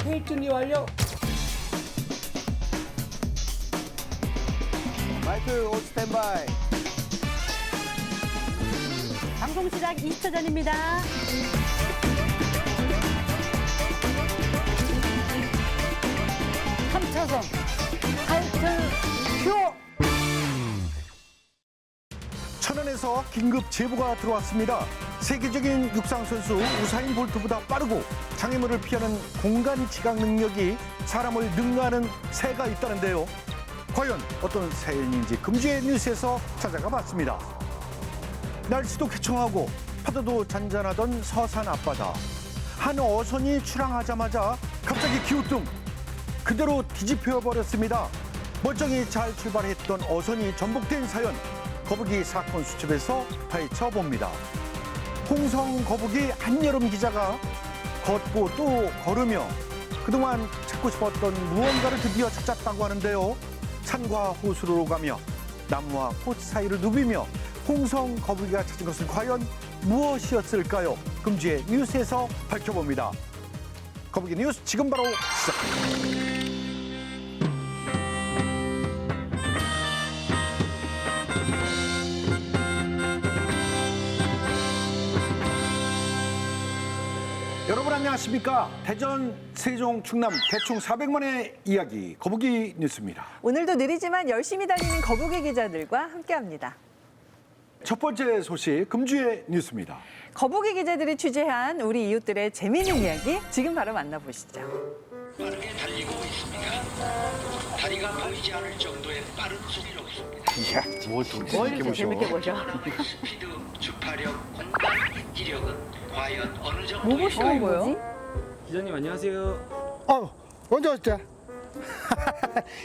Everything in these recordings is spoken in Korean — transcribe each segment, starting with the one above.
회의 준비 완료. 마이크 온 스탠바이. 방송 시작 20초 전입니다. 삼차선 하이트 표. 천안에서 긴급 제보가 들어왔습니다. 세계적인 육상 선수 우사인 볼트보다 빠르고 장애물을 피하는 공간 지각 능력이 사람을 능가하는 새가 있다는데요. 과연 어떤 새인지 금주의 뉴스에서 찾아가 봤습니다. 날씨도 쾌청하고 파도도 잔잔하던 서산 앞바다. 한 어선이 출항하자마자 갑자기 기우뚱 그대로 뒤집혀 버렸습니다. 멀쩡히 잘 출발했던 어선이 전복된 사연, 거북이 사건 수첩에서 파헤쳐 봅니다. 홍성 거북이 한여름 기자가 걷고 또 걸으며 그동안 찾고 싶었던 무언가를 드디어 찾았다고 하는데요. 산과 호수로 가며 나무와 꽃 사이를 누비며 홍성 거북이가 찾은 것은 과연 무엇이었을까요? 금주의 뉴스에서 밝혀봅니다. 거북이 뉴스 지금 바로 시작합니다. 여러분 안녕하십니까? 대전, 세종, 충남 대충 400만의 이야기 거북이 뉴스입니다. 오늘도 느리지만 열심히 달리는 거북이 기자들과 함께합니다. 첫 번째 소식 금주의 뉴스입니다. 거북이 기자들이 취재한 우리 이웃들의 재미있는 이야기 지금 바로 만나보시죠. 빠르게 달리고 있습니다. 다리가 보이지 않을 정도의 빠른 속도로 있습니다. 이야, 뭘 이렇게 재밌게 보셔. 스피드, 주파력, 공간, 인지력은 과연 어느 정도? 뭐 보시는 거예요? 기자님 안녕하세요. 언제 왔대?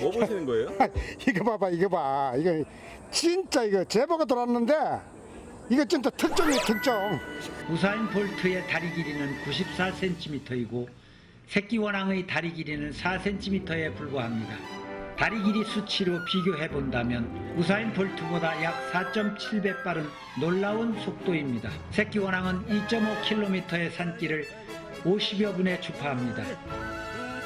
뭐 보시는 거예요? 이거 봐봐, 이거 봐. 이거 진짜 이거 제보가 들어왔는데 이거 진짜 특정이야, 특정. 우사인 볼트의 다리 길이는 94cm이고 새끼 원앙의 다리 길이는 4cm에 불과합니다. 다리 길이 수치로 비교해 본다면 우사인 볼트보다 약 4.7배 빠른 놀라운 속도입니다. 새끼 원앙은 2.5km의 산길을 50여 분에 주파합니다.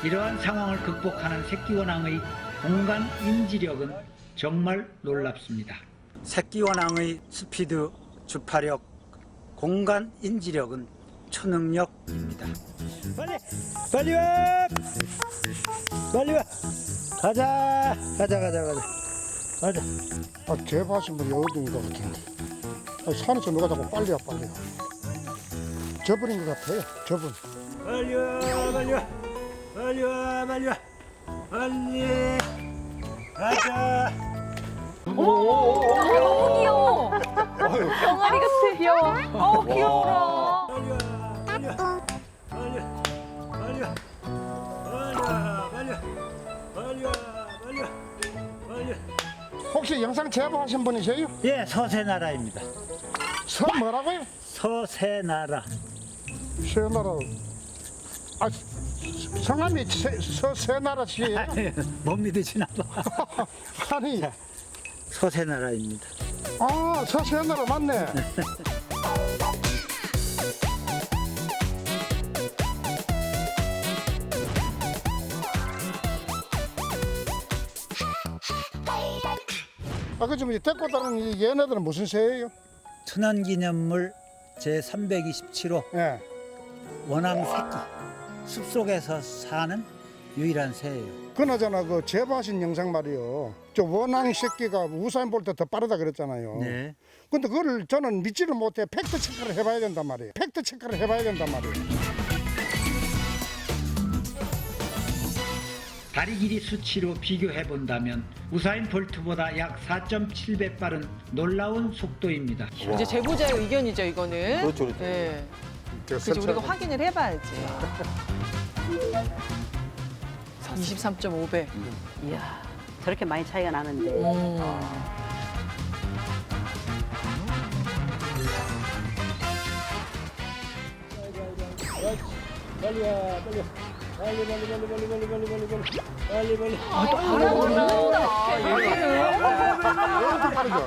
이러한 상황을 극복하는 새끼 원앙의 공간 인지력은 정말 놀랍습니다. 새끼 원앙의 스피드, 주파력, 공간 인지력은 초능력입니다. 빨리 와! 빨리 와! 가자! 가자. 제보하신 분이 어딘 것 같은데. 산에서 누가 자꾸 빨리 와. 저분인 것 같아요, 저분. 빨리 가자. 너무 귀여워. 병아리 같아. 귀여워. 귀여워라. 혹시 영상 제보하신 분이세요? 예, 서새나라입니다. 서 뭐라고요? 서새나라. 새나라. 아, 성함이 서새나라 씨예요? 못 믿으시나 봐. 아니, 서새나라입니다. 아, 서새나라 맞네. 아까 좀 데리고 다니는 이 얘네들은 무슨 새예요? 천연기념물 제327호 예. 원앙 새끼 숲속에서 사는 유일한 새예요. 그나저나 그 제보하신 영상 말이요. 저 원앙 새끼가 우사인 볼트 더 빠르다 그랬잖아요. 네. 근데 그걸 저는 믿지를 못해. 팩트 체크를 해봐야 된단 말이에요. 다리 길이 수치로 비교해 본다면 우사인 볼트보다 약 4.7배 빠른 놀라운 속도입니다. 이제 제보자의 의견이죠, 이거는. 그렇죠. 네. 저 그죠, 우리가 설정- 확인을 해봐야지. 23.5배. 이야, 저렇게 많이 차이가 나는데.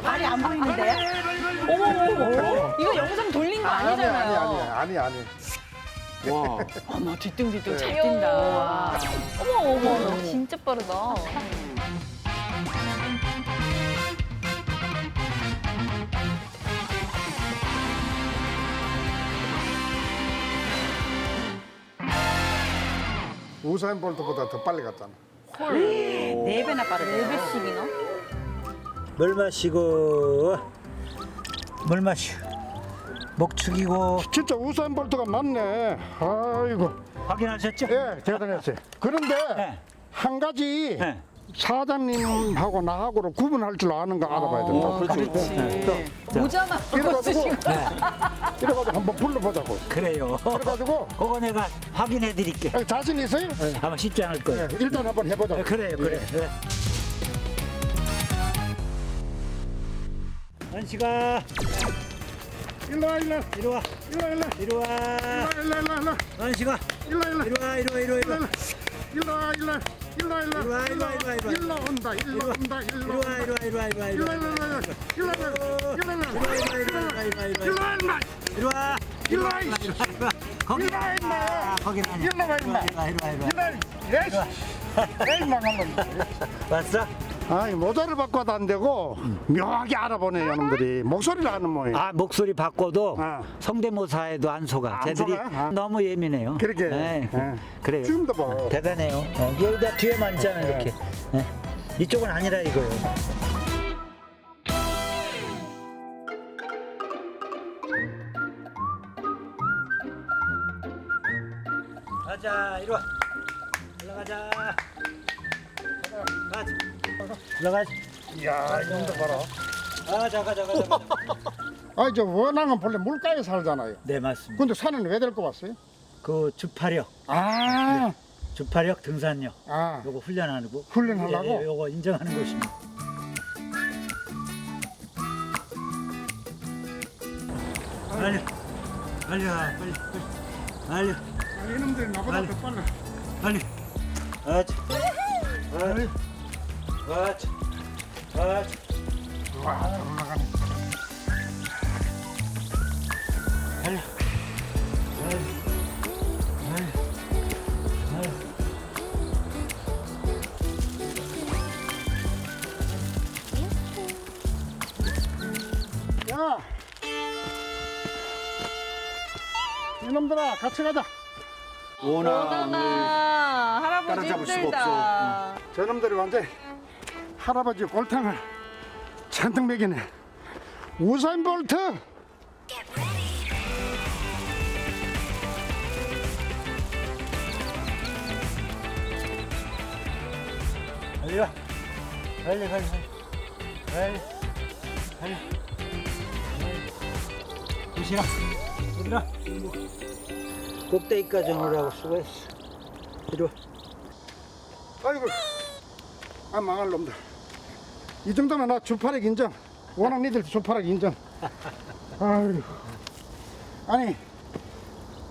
발이 안 보이는데? 어머. 이거 영상 돌린 거 아니잖아요. 아니. 와. 어머, 뒤뚱뒤뚱 잘 귀여워. 뛴다. 어머, 진짜 빠르다. 우사인 볼트보다 더 빨리 갔잖아. 4배나 빠르네요. 4배씩이나? 물 마시고 물 마시고 목 축이고. 진짜 우사인 볼트가 맞네. 아이고. 확인하셨죠? 예, 대단했어요. 그런데 네. 한 가지 네. 사장님하고 나하고를 구분할 줄 아는 거 알아봐야 된다. 그렇지. 모자만 쓰고 이래가지고 쓰시고. 이래가지고 한번 불러보자고. 그래요. 그래가지고 그거 내가 확인해 드릴게. 자신 있어요? 아마 쉽지 않을 거예요. 예, 일단 한번 해보자. 그래요, 그래. 네. 원식아, 일로 와, 일로 와, 이리 와, 일로 와, 일로 와, 이리 와. 일로 와, 일로 와, 원식아, 일로 와, 일로 와, 이리 와, 이리 와, 이리 와, 이리 와. 일로 와, 일로 와, 일로 와, 일로 와, 일로 와, 일로 와, 일로 와. 일로 온다, 일로 온다, 이리 일로 와, 온다. 이리 와, 이리 와, 이리 와, 이리 일로 와. 와, 일로 와, 일로 와, 일로 와, 일로 와, 일로 와, 임마. 이리 와. 일로 와, 임마. 거기 일로 와, 임마. 거기 아니야. 일로 와, 임마. 이리 와, 이리 와. 일로 와, 에이, 임마, 한번. 왔어? 아이, 모자를 바꿔도 안 되고 묘하게 알아보네, 이놈들이. 목소리를 아는 모양. 아, 목소리 바꿔도 아. 성대모사에도 안 속아. 안 쟤들이 속아요? 아. 너무 예민해요. 그러게. 네. 예. 그래요. 지금도 뭐. 대단해요. 여기가 뒤에만 있잖아, 이렇게. 네. 이쪽은 아니라 이거예요. 가자, 이리 와. 올라가자. 가자. 올라가자. 이야, 이놈들 봐라. 가자, 가자, 가자, 가자. 아이, 저 원앙은 본래 물가에 살잖아요. 네, 맞습니다. 근데 산은 왜 데리고 왔어요? 그 주파력, 아, 주파력 등산력. 아, 요거 훈련하고. 훈련하려고? 예, 요거 인정하는 곳입니다. 빨리, 빨리 와, 빨리, 빨리, 아, 이놈들이 나보다 빨리. 더 빨라. 빨리. 아치, 아치, 아치, 아치. 와, 올라가네. 빨리, 빨리, 빨리, 빨리. 야, 이놈들아, 같이 가자. 오다가 할아버지 따라잡을 수가 힘들다. 저놈들이 완전 할아버지 골탕을 잔뜩 먹이네. 우사인 볼트. 빨리 와. 빨리, 빨리, 빨리. 빨리, 빨리. 도시락, 이리 와. 꼭대기까지 오느라고 수고했어. 이리 와. 아이고, 아, 망할 놈들. 이 정도면 나 주파력 인정. 워낙 니들 주파력 인정. 아유, 아니,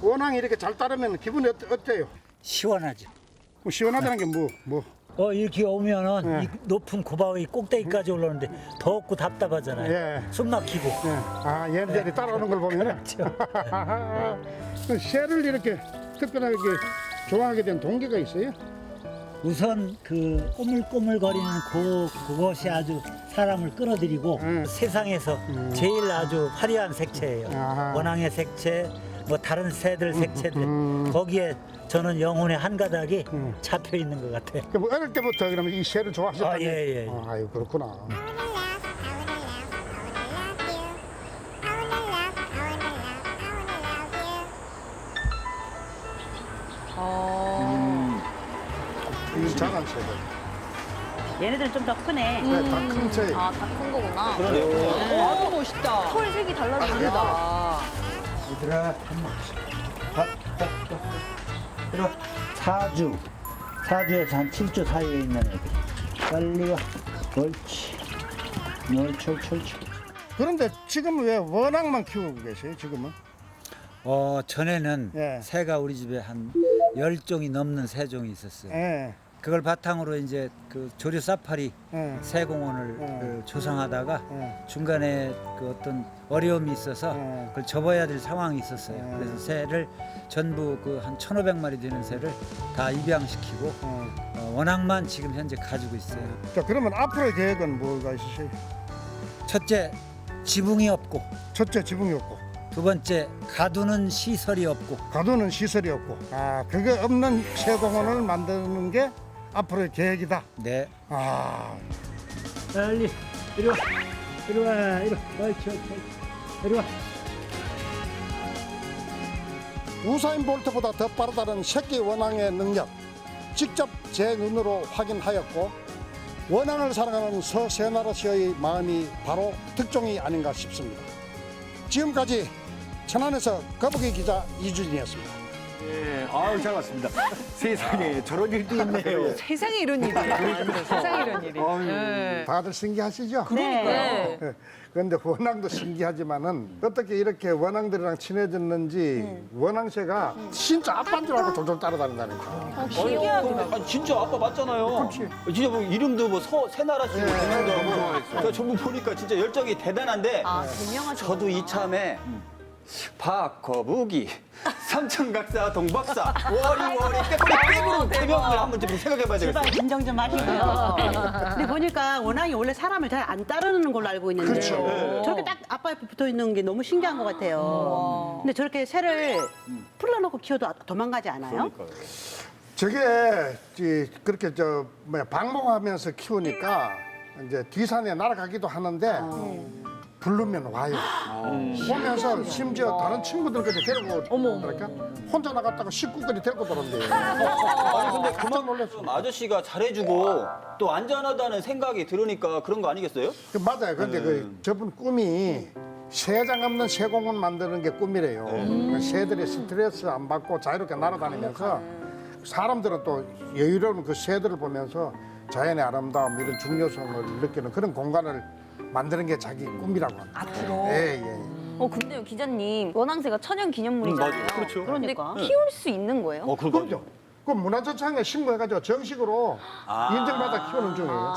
워낙 이렇게 잘 따르면 기분이 어때요? 시원하죠. 뭐 시원하다는 게 뭐. 이렇게 오면은 예. 이 높은 고바위 꼭대기까지 올라오는데 덥고 답답하잖아요. 예. 숨 막히고. 예. 아, 얘네들이 따라오는 걸 보면 새를 이렇게 특별하게 좋아하게 된 동기가 있어요? 우선 그 꼬물꼬물거리는 그것이 아주 사람을 끌어들이고 세상에서 제일 아주 화려한 색채예요. 아하. 원앙의 색채, 뭐 다른 새들 색채들 거기에 저는 영혼의 한 가닥이 잡혀 있는 것 같아요. 그럼 어릴 때부터 그러면 이 새를 좋아하셨다는 아, 예, 예. 아유, 그렇구나. 이 작은 새들. 얘네들은 좀 더 크네. 네, 다 큰 새. 아, 다 큰 거구나. 오, 멋있다. 털 색이 달라서 다르다. 얘들아, 밥. 그리고 사주에서 한 7주 사이에 있는 애들. 빨리 와. 옳지. 옳지. 그런데 지금 왜 원앙만 키우고 계세요, 지금은? 전에는 예. 새가 우리 집에 한 10종이 넘는 새종이 있었어요. 예. 그걸 바탕으로 이제 그 조류 사파리 예. 새공원을 그 조성하다가 예. 중간에 그 어떤 어려움이 있어서 예. 그걸 접어야 될 상황이 있었어요. 그래서 새를 전부 그 한 1,500마리 되는 새를 다 입양시키고 원앙만 지금 현재 가지고 있어요. 자, 그러면 앞으로의 계획은 뭐가 있으세요? 첫째, 지붕이 없고, 첫째, 지붕이 없고, 두 번째, 가두는 시설이 없고, 가두는 시설이 없고, 그게 없는 새공원을 만드는 게 앞으로의 계획이다. 네. 빨리 이리 와. 이리 와. 이리 와. 우사인 볼트보다 더 빠르다는 새끼 원앙의 능력 직접 제 눈으로 확인하였고 원앙을 사랑하는 서세나라 씨의 마음이 바로 특종이 아닌가 싶습니다. 지금까지 천안에서 거북이 기자 이주진이었습니다. 예, 아유 잘 봤습니다. 세상에 저런 일도 있네요. 세상에 이런 일이. 세상에 이런 일이. 네. 다들 신기하시죠? 네. 그런데 원앙도 신기하지만은 어떻게 이렇게 원앙들이랑 친해졌는지 원앙새가 진짜 아빠인 줄 알고 졸졸 따라다닌다니까. 아니 진짜 아빠 맞잖아요. 진짜 뭐 이름도 뭐 새나라 씨고 개명도 하고. 전부 보니까 진짜 열정이 대단한데. 분명하죠. 저도 이참에 박거북이, 삼천각사, 동박사, 워리, 깨꼬리 뺑으로 개명을 한번 좀 생각해봐야 제발 되겠어요. 진정 좀 하시고요. 근데 보니까 원앙이 원래 사람을 잘 안 따르는 걸로 알고 있는데 그렇죠. 저렇게 딱 아빠 옆에 붙어 있는 게 너무 신기한 것 같아요. 근데 저렇게 새를 풀러놓고 키워도 도망가지 않아요? 저게 그렇게 방목하면서 키우니까 이제 뒤산에 날아가기도 하는데 부르면 와요. 오면서 심지어 다른 친구들까지 데리고 그러니까 혼자 나갔다가 식구들이 데리고 들어온대요. 아니 근데 그만큼 아저씨가 잘해주고 또 안전하다는 생각이 들으니까 그런 거 아니겠어요? 맞아요. 근데 저분 꿈이 새장 없는 새공원 만드는 게 꿈이래요. 그러니까 새들이 스트레스 안 받고 자유롭게 날아다니면서 사람들은 또 여유로운 그 새들을 보면서 자연의 아름다움 이런 중요성을 느끼는 그런 공간을 만드는 게 자기 꿈이라고 합니다. 앞으로. 예. 근데요, 기자님. 원앙새가 천연 기념물이잖아요. 맞아요. 그렇죠. 그러니까. 근데 키울 수 있는 거예요? 그럼요. 그 문화재청에 신고해가지고 정식으로 인정받아 키우는 중이에요.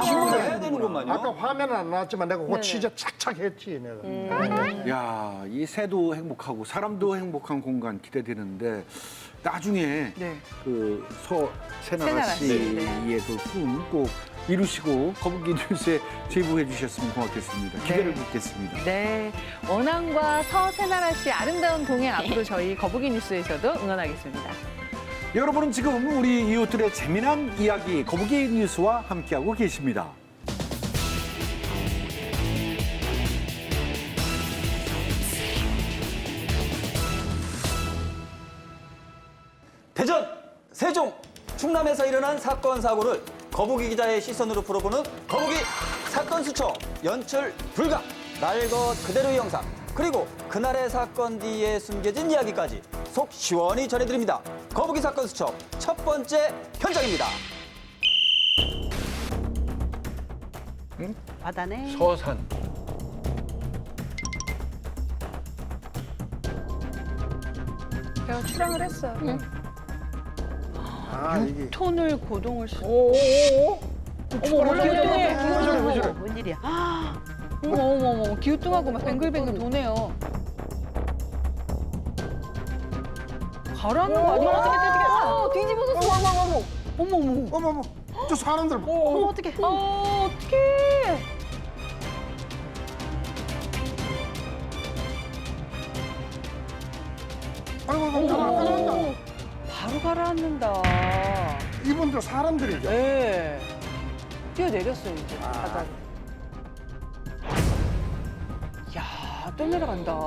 신고를 해야 되는구만요. 아까 화면은 안 나왔지만 내가 그거 취재 착착 했지. 내가. 야, 이 새도 행복하고 사람도 행복한 공간 기대되는데 나중에 그 세나라 씨의 그 꿈 꼭 이루시고 거북이 뉴스에 제보해 주셨으면 고맙겠습니다. 기대를 묻겠습니다. 네. 원앙과 서세나라 씨의 아름다운 동행 앞으로 저희 거북이 뉴스에서도 응원하겠습니다. 여러분은 지금 우리 이웃들의 재미난 이야기 거북이 뉴스와 함께하고 계십니다. 대전, 세종, 충남에서 일어난 사건 사고를 거북이 기자의 시선으로 풀어보는 거북이 사건 수첩 연출 불가 날 것 그대로의 영상 그리고 그날의 사건 뒤에 숨겨진 이야기까지 속 시원히 전해드립니다. 거북이 사건 수첩 첫 번째 현장입니다. 바다네. 서산. 제가 출항을 했어요. 이게 6톤을 고동을 시. 웬일이야? 어머, 기우뚱하고 막 뱅글뱅글 도네요. 가라앉는 거 아니야? 어떻게. 뒤집어졌어. 어머머, 저 사람들. 어떡해. 어떡해. 아이고, 바로 가라앉는다. 이분들 사람들이죠. 네. 뛰어내렸어요, 이제. 바다. 야, 또 내려간다.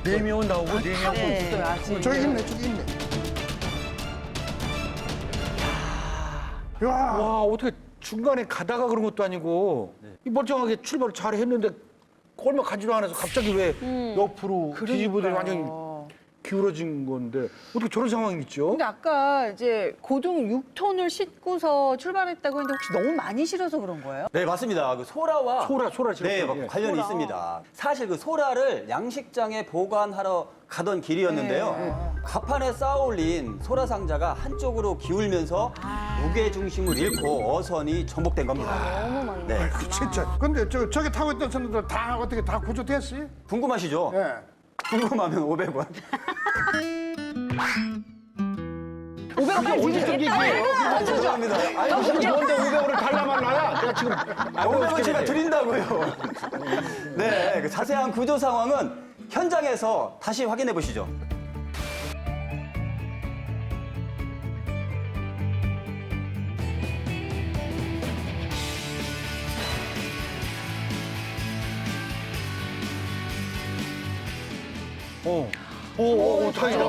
네 명은 나오고 네 명. 네. 있어요, 아직. 저기 있네. 야, 와, 어떻게 중간에 가다가 그런 것도 아니고 이 멀쩡하게 출발을 잘 했는데 얼마 가지도 않아서 갑자기 왜 옆으로 뒤집어져 완전히 기울어진 건데 어떻게 저런 상황이 있죠? 근데 아까 이제 고등 6톤을 싣고서 출발했다고 했는데 혹시 너무 많이 실어서 그런 거예요? 네, 맞습니다. 그 소라와 소라 네, 지금. 예. 관련이 있습니다. 사실 그 소라를 양식장에 보관하러 가던 길이었는데요. 가판에 쌓아올린 소라 상자가 한쪽으로 기울면서 무게 중심을 잃고 어선이 전복된 겁니다. 너무 많이 네. 나왔구나. 진짜. 근데 저기 타고 있던 사람들 다 어떻게 다 구조됐어요? 궁금하시죠? 예. 궁금하면 500원. 500원 빨리 드릴게요. 죄송합니다. 아니, 뭔데 500원을 달라 말라야? 내가 지금 500원 제가 드린다고요. 네, 그 자세한 구조 상황은 현장에서 다시 확인해 보시죠.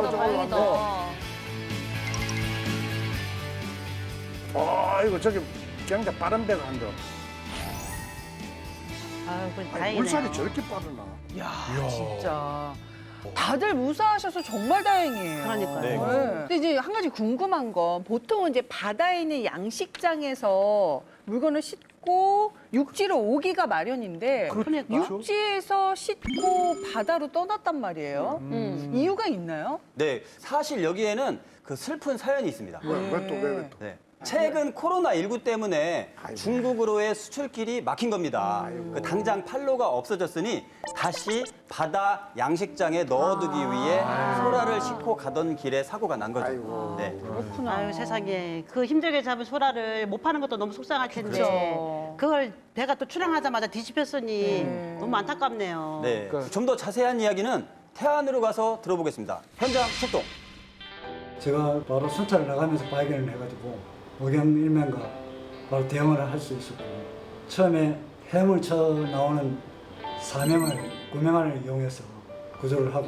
다행이다. 이거 저기 굉장히 빠른 배가 한다. 아유, 그 아니, 다행이네요. 물살이 저렇게 빠르나? 야, 진짜. 다들 무사하셔서 정말 다행이에요. 그러니까요. 네. 근데 이제 한 가지 궁금한 건 보통은 이제 바다에 있는 양식장에서 물건을 싣고 육지로 오기가 마련인데 그러니까. 육지에서 싣고 바다로 떠났단 말이에요. 이유가 있나요? 네, 사실 여기에는 그 슬픈 사연이 있습니다. 왜 또? 네. 최근 코로나19 때문에 중국으로의 수출길이 막힌 겁니다. 그 당장 판로가 없어졌으니 다시 바다 양식장에 넣어두기 위해 소라를 싣고 가던 길에 사고가 난 거죠. 네. 그렇구나. 아유, 세상에. 그 힘들게 잡은 소라를 못 파는 것도 너무 속상할 텐데. 그쵸. 그걸 배가 또 출항하자마자 뒤집혔으니 너무 안타깝네요. 네. 좀 더 자세한 이야기는 태안으로 가서 들어보겠습니다. 현장 출동. 제가 바로 순찰을 나가면서 발견을 해가지고 오경일면과 바로 대응을 할 수 있었고 처음에 해물쳐 나오는 사명을 구명안을 이용해서 구조를 하고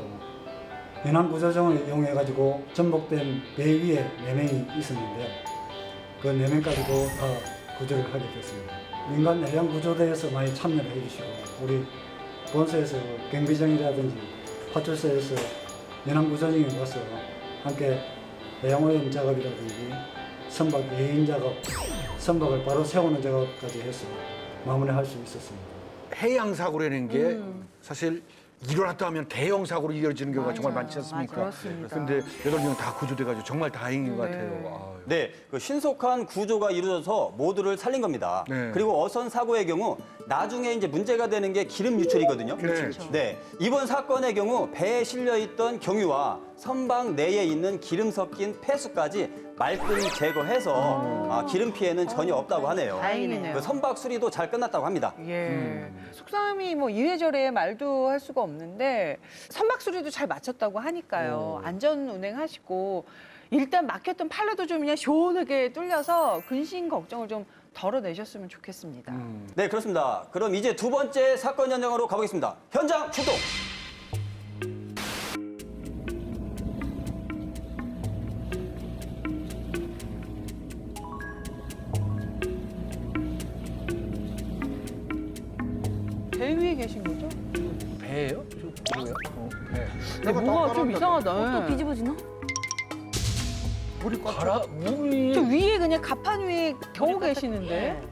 연안구조정을 이용해가지고 전복된 배 위에 4명이 있었는데 그 4명까지도 다 구조를 하게 됐습니다. 민간 해양구조대에서 많이 참여를 해주시고 우리 본서에서 경비정이라든지 파출소에서 연안구조정에 와서 함께 해양오염 작업이라든지 선박 예인 작업, 선박을 바로 세우는 작업까지 해서 마무리할 수 있었습니다. 해양 사고라는 게 사실 일어났다 하면 대형 사고로 이어지는 경우가 정말 많지 않습니까? 그렇습니다. 근데 8명 다 구조돼가지고 정말 다행인 것 같아요. 아유. 네, 그 신속한 구조가 이루어져서 모두를 살린 겁니다. 네. 그리고 어선 사고의 경우 나중에 이제 문제가 되는 게 기름 유출이거든요. 그렇죠. 네, 이번 사건의 경우 배에 실려 있던 경유와 선박 내에 있는 기름 섞인 폐수까지 말끔히 제거해서 기름 피해는 전혀 없다고 하네요. 다행이네요. 그 선박 수리도 잘 끝났다고 합니다. 예. 속상함이 뭐 이래저래 말도 할 수가 없는데 선박 수리도 잘 마쳤다고 하니까요. 안전 운행하시고 일단 막혔던 판로도 좀 그냥 시원하게 뚫려서 근심 걱정을 좀 덜어내셨으면 좋겠습니다. 네, 그렇습니다. 그럼 이제 두 번째 사건 현장으로 가보겠습니다. 현장 출동! 배 위에 계신 거죠? 배예요? 뭐예요? 배. 근데 뭐가 좀 이상하다. 또 뒤집어지나? 물이 꽉 가라 물이 저 위에 그냥 가판 위에 겨우 계시는데.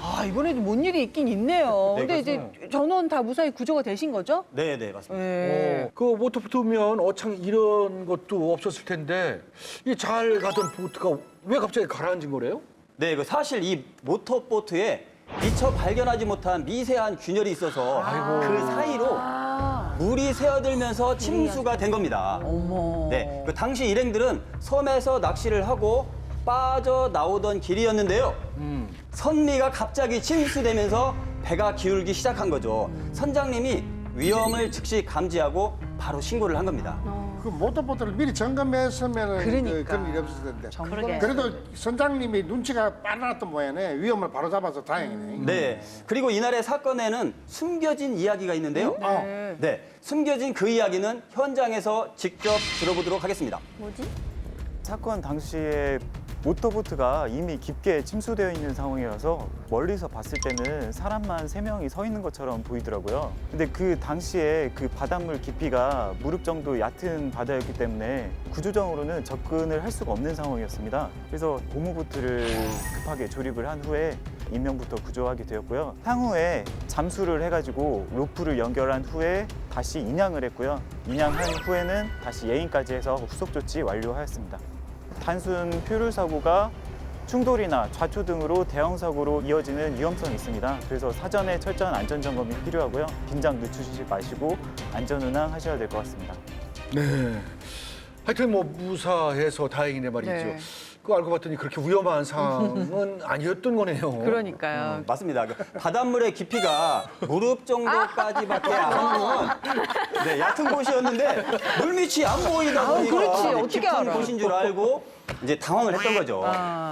아, 이번에도 뭔 일이 있긴 있네요. 네, 근데 이제 전원 다 무사히 구조가 되신 거죠? 네, 네, 맞습니다. 네. 그 보트 붙으면 어창 이런 것도 없었을 텐데 이 잘 가던 보트가 왜 갑자기 가라앉은 거래요? 네, 그 사실 이 모터보트에 미처 발견하지 못한 미세한 균열이 있어서 그 사이로 물이 새어들면서 침수가 된 겁니다. 어머. 네, 그 당시 일행들은 섬에서 낚시를 하고 빠져나오던 길이었는데요. 선미가 갑자기 침수되면서 배가 기울기 시작한 거죠. 선장님이 위험을 즉시 감지하고 바로 신고를 한 겁니다. 그 모터보트를 미리 점검했으면 그러니까. 그런 일이 없었을 텐데. 점검. 그래도 선장님이 눈치가 빨랐던 모양이네. 위험을 바로 잡아서 다행이네. 네, 그리고 이날의 사건에는 숨겨진 이야기가 있는데요. 네. 네, 숨겨진 그 이야기는 현장에서 직접 들어보도록 하겠습니다. 뭐지? 사건 당시에 모터보트가 이미 깊게 침수되어 있는 상황이라서 멀리서 봤을 때는 사람만 3명이 서 있는 것처럼 보이더라고요. 근데 그 당시에 그 바닷물 깊이가 무릎 정도 얕은 바다였기 때문에 구조적으로는 접근을 할 수가 없는 상황이었습니다. 그래서 고무보트를 급하게 조립을 한 후에 인명부터 구조하게 되었고요. 향후에 잠수를 해가지고 로프를 연결한 후에 다시 인양을 했고요. 인양한 후에는 다시 예인까지 해서 후속 조치 완료하였습니다. 단순 표류 사고가 충돌이나 좌초 등으로 대형 사고로 이어지는 위험성이 있습니다. 그래서 사전에 철저한 안전 점검이 필요하고요. 긴장 늦추시지 마시고 안전 운항 하셔야 될 것 같습니다. 네. 하여튼 뭐 무사해서 다행이네 말이죠. 네. 그거 알고 봤더니 그렇게 위험한 상황은 아니었던 거네요. 그러니까요. 맞습니다. 그 바닷물의 깊이가 무릎 정도까지밖에 안 하는 네, 얕은 곳이었는데 물밑이 안 보이다 보니까 그렇지. 어떻게 깊은 알아? 곳인 줄 알고 이제 당황을 했던 거죠.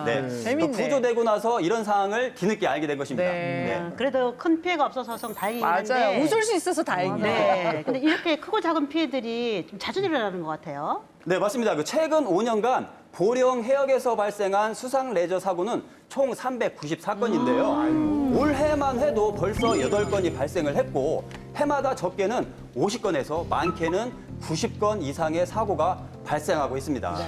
네. 재밌네. 그 구조되고 나서 이런 상황을 뒤늦게 알게 된 것입니다. 네. 그래도 큰 피해가 없어서 좀 다행인데. 맞아요. 웃을 수 있어서 다행이에요. 네. 근데 이렇게 크고 작은 피해들이 좀 자주 일어나는 것 같아요. 네, 맞습니다. 그 최근 5년간 보령 해역에서 발생한 수상 레저 사고는 총 394건인데요. 올해만 해도 벌써 8건이 발생을 했고 해마다 적게는 50건에서 많게는 90건 이상의 사고가 발생하고 있습니다.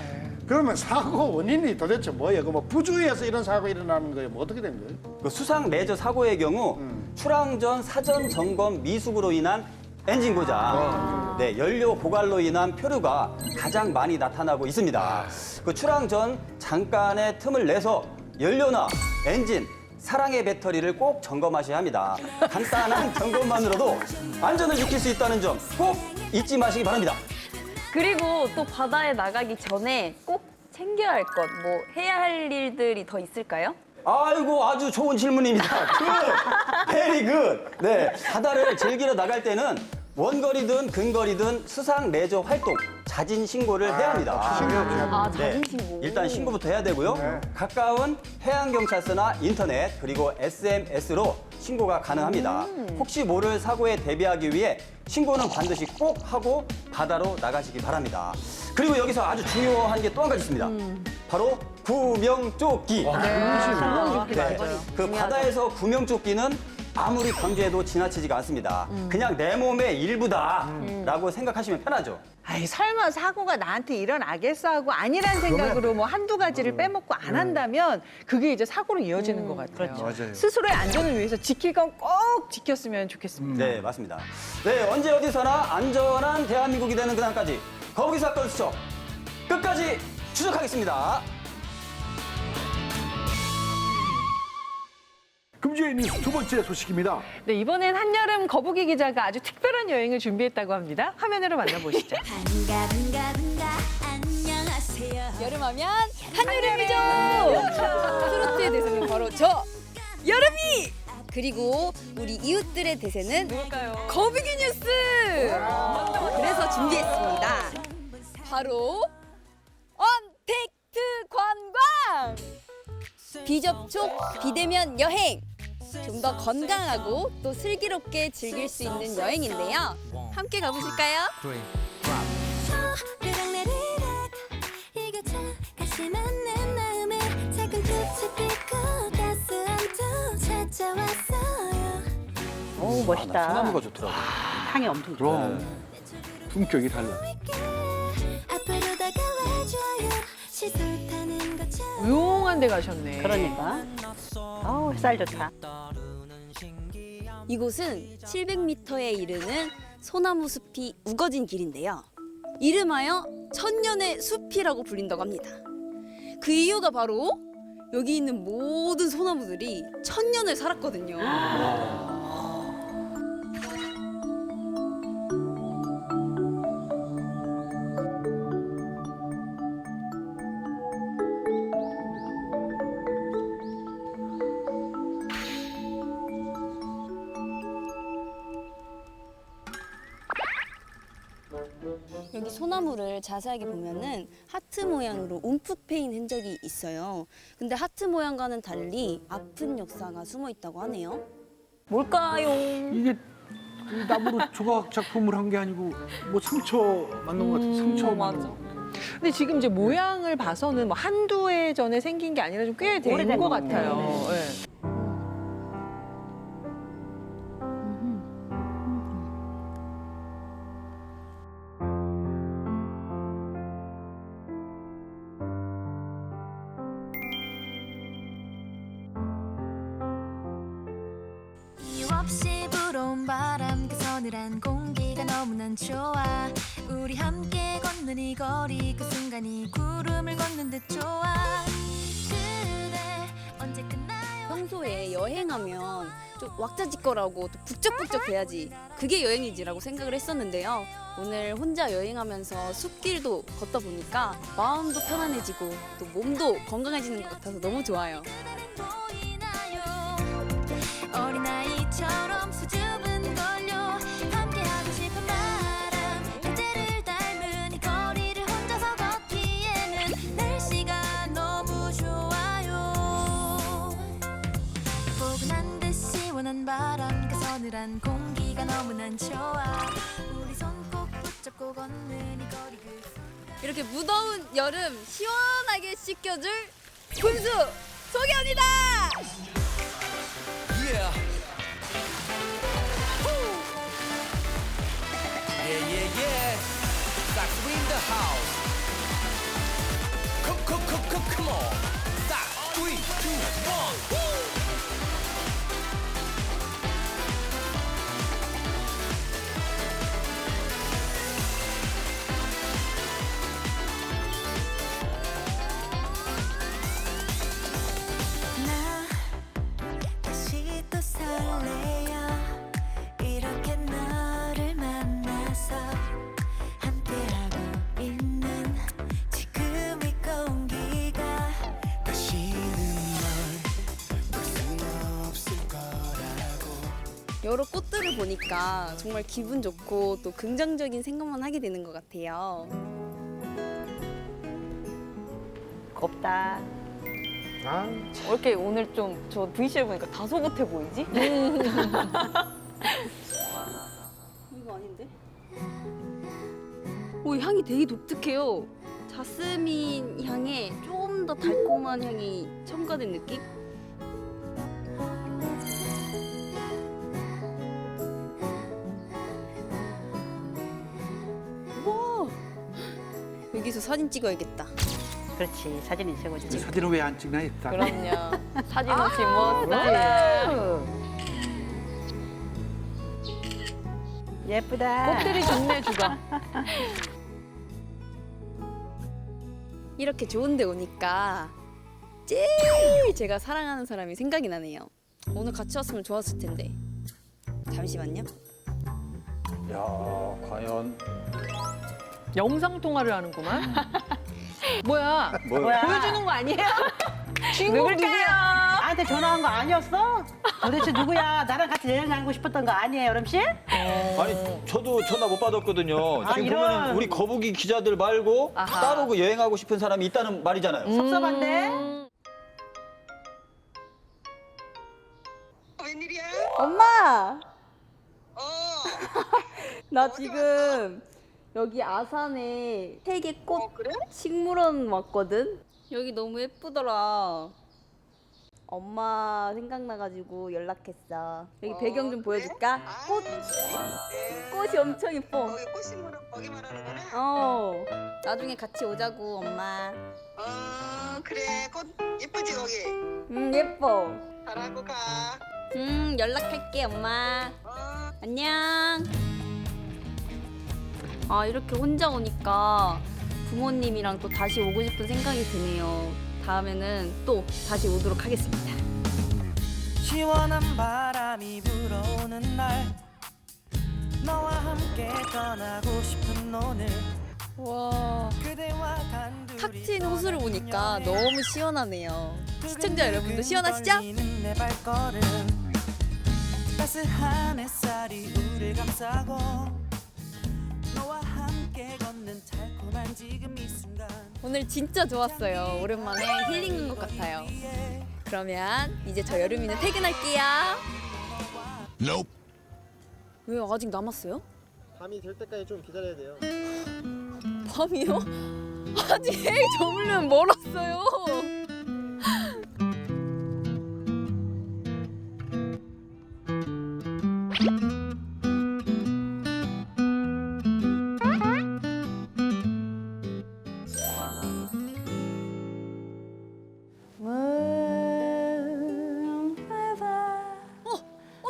그러면 사고 원인이 도대체 뭐예요? 뭐 부주의해서 이런 사고 일어나는 거예요? 뭐 어떻게 된 거예요? 그 수상 레저 사고의 경우 출항 전 사전 점검 미숙으로 인한 엔진 고장, 네, 연료 고갈로 인한 표류가 가장 많이 나타나고 있습니다. 그 출항 전 잠깐의 틈을 내서 연료나 엔진, 사랑의 배터리를 꼭 점검하셔야 합니다. 간단한 점검만으로도 안전을 지킬 수 있다는 점 꼭 잊지 마시기 바랍니다. 그리고 또 바다에 나가기 전에 꼭 챙겨야 할 것, 뭐 해야 할 일들이 더 있을까요? 아이고, 아주 좋은 질문입니다. 베리 굿. 네, 바다를 즐기러 나갈 때는 원거리든 근거리든 수상 레저 활동 자진 신고를 해야 합니다. 자진 신고. 일단 신고부터 해야 되고요. 가까운 해양경찰서나 인터넷 그리고 SMS로 신고가 가능합니다. 혹시 모를 사고에 대비하기 위해 신고는 반드시 꼭 하고 바다로 나가시기 바랍니다. 그리고 여기서 아주 중요한 게 또 한 가지 있습니다. 바로 구명조끼. 네, 그 바다에서 구명조끼는 아무리 강조해도 지나치지가 않습니다. 그냥 내 몸의 일부다라고 생각하시면 편하죠. 아이, 설마 사고가 나한테 일어나겠어 하고 아니란 생각으로 뭐 한두 가지를 빼먹고 안 한다면 그게 이제 사고로 이어지는 것 같아요. 그렇죠. 맞아요. 스스로의 안전을 위해서 지킬 건 꼭 지켰으면 좋겠습니다. 네, 맞습니다. 네, 언제 어디서나 안전한 대한민국이 되는 그날까지 거북이 사건 수첩 끝까지 추적하겠습니다. 금주의 뉴스 두 번째 소식입니다. 네, 이번엔 한여름 거북이 기자가 아주 특별한 여행을 준비했다고 합니다. 화면으로 만나보시죠. 안녕하세요. 여름하면 한여름이죠. 트로트의 대세는 바로 저 여름이. 그리고 우리 이웃들의 대세는 거북이 뉴스. 그래서 준비했습니다. 바로 언택트 관광. 비접촉 비대면 여행. 좀 더 건강하고 또 슬기롭게 즐길 수 있는 여행인데요. 함께 가보실까요? 오, 멋있다. 소나무가 좋더라고요. 향이 엄청 좋아. 그럼 품격이 달라. 유용한 데 가셨네. 그러니까. 아우, 쌀 좋다. 이곳은 700m에 이르는 소나무 숲이 우거진 길인데요. 이름하여 천년의 숲이라고 불린다고 합니다. 그 이유가 바로 여기 있는 모든 소나무들이 천년을 살았거든요. 여기 소나무를 자세하게 보면은 하트 모양으로 움푹 패인 흔적이 있어요. 근데 하트 모양과는 달리 아픈 역사가 숨어 있다고 하네요. 뭘까요? 이게 이 나무로 조각 작품을 한 게 아니고 뭐 상처 맞는 것 같아요. 상처 맞는 거. 근데 지금 이제 모양을 봐서는 뭐 한두 해 전에 생긴 게 아니라 좀 꽤 된 오래된 것 거. 같아요. 네. 네. 이유 없이 불어온 바람 그 서늘한 공기가 너무난 좋아 우리 함께 걷는 이 거리 그 순간이 구름을 걷는 듯 좋아 그대 언제 끝나요 평소에 여행하면 좀 왁자지껄하고 또 북적북적 돼야지 그게 여행이지라고 생각을 했었는데요. 오늘 혼자 여행하면서 숲길도 걷다 보니까 마음도 편안해지고 또 몸도 건강해지는 것 같아서 너무 좋아요. 어린아이처럼 수줍은 걸요 함께하고 싶은 바람 해제를 닮은 이 거리를 혼자서 걷기에는 날씨가 너무 좋아요 포근한 듯 시원한 바람 그 서늘한 공기가 너무난 좋아 우리 손 꼭 붙잡고 걷는 이 거리 그 순간 이렇게 무더운 여름 시원하게 씻겨줄 분수 소개합니다. Yeah. Woo. Yeah, yeah, yeah. Stop in the house. Come on. Stop. 3, 2, 1. Woo. 다시 또 설레요 이렇게 너를 만나서 함께하고 있는 지금 이 공기가 다시는 널볼 수는 없을 거라고 여러 꽃들을 보니까 정말 기분 좋고 또 긍정적인 생각만 하게 되는 것 같아요. 곱다. 왜 이렇게 오늘 좀 저 VCR 보니까 다소곳해 보이지? 이거 아닌데? 오, 향이 되게 독특해요. 자스민 향에 좀 더 달콤한 향이 첨가된 느낌? 와, 여기서 사진 찍어야겠다. 그렇지. 사진이 최고지. 사진은 왜 안 찍나 했다. 그럼요. 사진 없이 못 살아. 예쁘다. 꽃들이 좋네 주가. 이렇게 좋은 데 오니까 제일 제가 사랑하는 사람이 생각이 나네요. 오늘 같이 왔으면 좋았을 텐데. 잠시만요. 야, 과연 영상 통화를 하는구만. 뭐야? 뭐야? 보여주는 거 아니에요? 주인공 누굴까요? 누구야? 나한테 전화한 거 아니었어? 도대체 누구야? 나랑 같이 여행 가고 싶었던 거 아니에요, 여름 씨? 아니 저도 전화 못 받았거든요. 아, 지금 이런. 보면은 우리 거북이 기자들 말고 아하. 따로 그 여행하고 싶은 사람이 있다는 말이잖아요. 섭섭한데? 웬일이야? 엄마! 어. 나 지금 여기 아산에 세계꽃 식물원 왔거든? 여기 너무 예쁘더라. 엄마 생각나가지고 연락했어. 여기 배경 좀 보여줄까? 꽃이 엄청 예뻐. 거기 꽃식물은 거기 말하는구나. 어. 나중에 같이 오자고, 엄마. 그래. 꽃 예쁘지 거기. 예뻐. 잘하고 가. 연락할게, 엄마. 안녕. 아, 이렇게 혼자 오니까 부모님이랑 또 다시 오고 싶은 생각이 드네요. 다음에는 또 다시 오도록 하겠습니다. 시원한 바람이 불어오는 날 너와 함께 떠나고 싶은 오늘 와, 그대와 단둘이 탁 트인 호수를 보니까 너무 시원하네요. 시청자 여러분도 시원하시죠? 내 발걸음 따스한 햇살이 우릴 감싸고 너와 함께 걷는 달콤한 지금 이 순간 오늘 진짜 좋았어요. 오랜만에 힐링한 것 같아요. 그러면 이제 저 여름이는 퇴근할게요. 왜 아직 남았어요? 밤이 될 때까지 좀 기다려야 돼요. 밤이요? 아직 저물면 멀었어요.